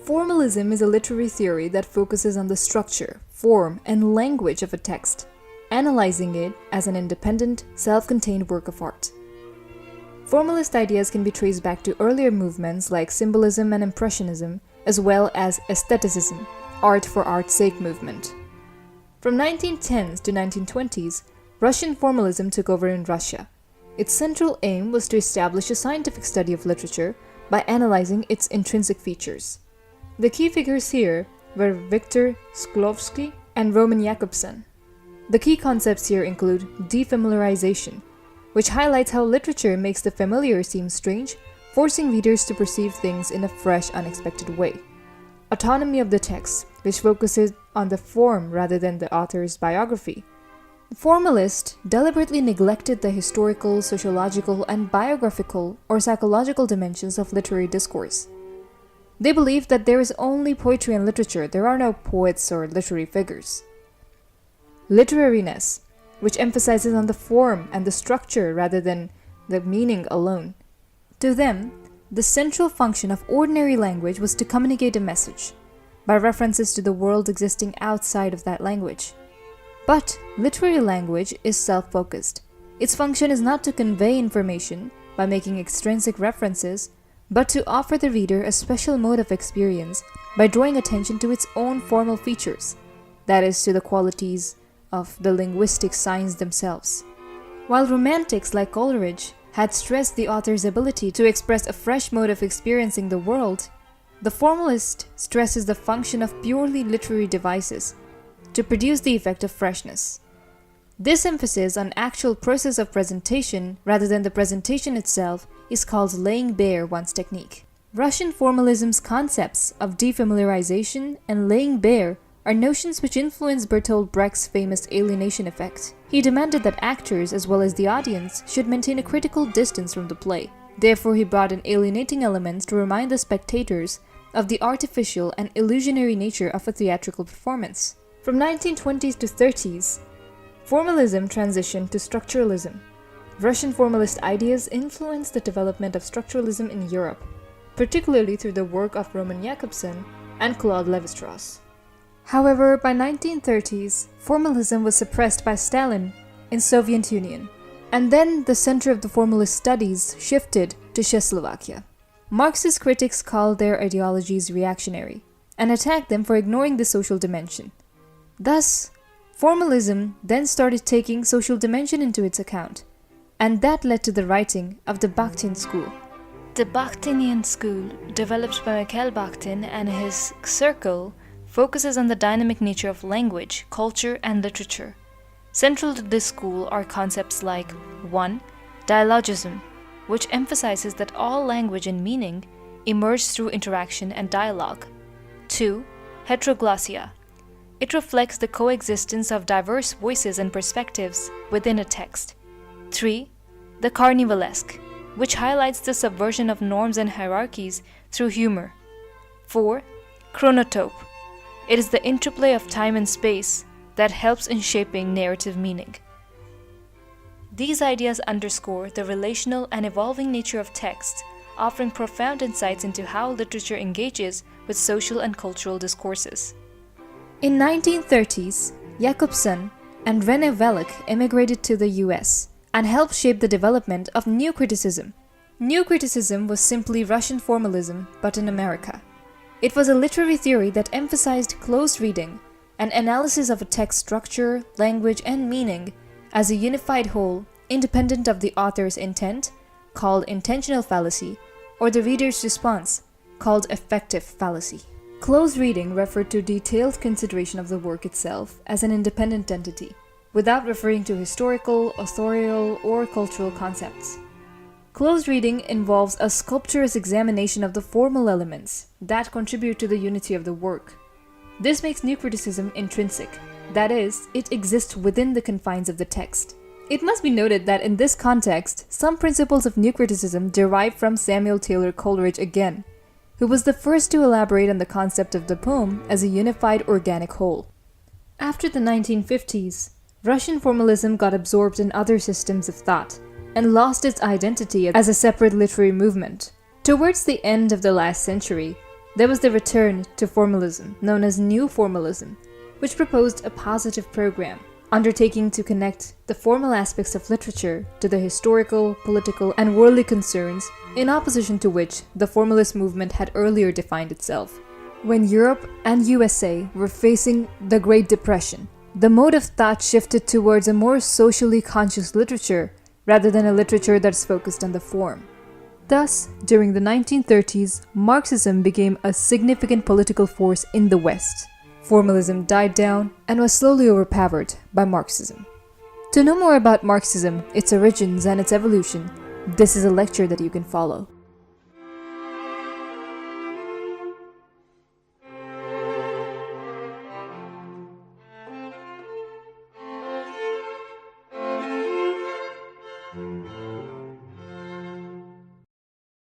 Formalism is a literary theory that focuses on the structure, form, and language of a text, analyzing it as an independent, self-contained work of art. Formalist ideas can be traced back to earlier movements like Symbolism and Impressionism, as well as aestheticism, art for art's sake movement. From 1910s to 1920s, Russian Formalism took over in Russia. Its central aim was to establish a scientific study of literature by analyzing its intrinsic features. The key figures here were Viktor Shklovsky and Roman Jakobson. The key concepts here include defamiliarization, which highlights how literature makes the familiar seem strange, forcing readers to perceive things in a fresh, unexpected way. Autonomy of the text, which focuses on the form rather than the author's biography. The formalists deliberately neglected the historical, sociological, and biographical or psychological dimensions of literary discourse. They believed that there is only poetry and literature, there are no poets or literary figures. Literariness, which emphasizes on the form and the structure rather than the meaning alone. To them, the central function of ordinary language was to communicate a message, by references to the world existing outside of that language. But literary language is self-focused. Its function is not to convey information by making extrinsic references, but to offer the reader a special mode of experience by drawing attention to its own formal features, that is, to the qualities of the linguistic signs themselves. While romantics like Coleridge had stressed the author's ability to express a fresh mode of experiencing the world, the formalist stresses the function of purely literary devices to produce the effect of freshness. This emphasis on actual process of presentation rather than the presentation itself is called laying bare one's technique. Russian formalism's concepts of defamiliarization and laying bare are notions which influenced Bertolt Brecht's famous alienation effect. He demanded that actors as well as the audience should maintain a critical distance from the play. Therefore, he brought in alienating elements to remind the spectators of the artificial and illusionary nature of a theatrical performance. From 1920s to 30s, formalism transitioned to structuralism. Russian formalist ideas influenced the development of structuralism in Europe, particularly through the work of Roman Jakobson and Claude Lévi-Strauss. However, by 1930s, formalism was suppressed by Stalin in Soviet Union, and then the center of the formalist studies shifted to Czechoslovakia. Marxist critics called their ideologies reactionary and attacked them for ignoring the social dimension. Thus, formalism then started taking social dimension into its account, and that led to the writing of the Bakhtin school. The Bakhtinian school, developed by Mikhail Bakhtin and his circle, focuses on the dynamic nature of language, culture, and literature. Central to this school are concepts like 1. Dialogism, which emphasizes that all language and meaning emerge through interaction and dialogue. 2. Heteroglossia. It reflects the coexistence of diverse voices and perspectives within a text. 3. The carnivalesque, which highlights the subversion of norms and hierarchies through humor. 4. Chronotope. It is the interplay of time and space that helps in shaping narrative meaning. These ideas underscore the relational and evolving nature of text, offering profound insights into how literature engages with social and cultural discourses. In 1930s, Jakobson and René Welleck immigrated to the US and helped shape the development of New Criticism. New Criticism was simply Russian formalism, but in America. It was a literary theory that emphasized close reading and analysis of a text structure, language, and meaning as a unified whole, independent of the author's intent, called intentional fallacy, or the reader's response, called affective fallacy. Close reading referred to detailed consideration of the work itself as an independent entity, without referring to historical, authorial, or cultural concepts. Close reading involves a sculptorous examination of the formal elements that contribute to the unity of the work. This makes New Criticism intrinsic, that is, it exists within the confines of the text. It must be noted that in this context, some principles of New Criticism derive from Samuel Taylor Coleridge again, who was the first to elaborate on the concept of the poem as a unified organic whole. After the 1950s, Russian formalism got absorbed in other systems of thought and lost its identity as a separate literary movement. Towards the end of the last century, there was the return to formalism, known as New Formalism, which proposed a positive program, undertaking to connect the formal aspects of literature to the historical, political, and worldly concerns, in opposition to which the formalist movement had earlier defined itself. When Europe and USA were facing the Great Depression, the mode of thought shifted towards a more socially conscious literature rather than a literature that's focused on the form. Thus, during the 1930s, Marxism became a significant political force in the West. Formalism died down and was slowly overpowered by Marxism. To know more about Marxism, its origins, and its evolution, this is a lecture that you can follow.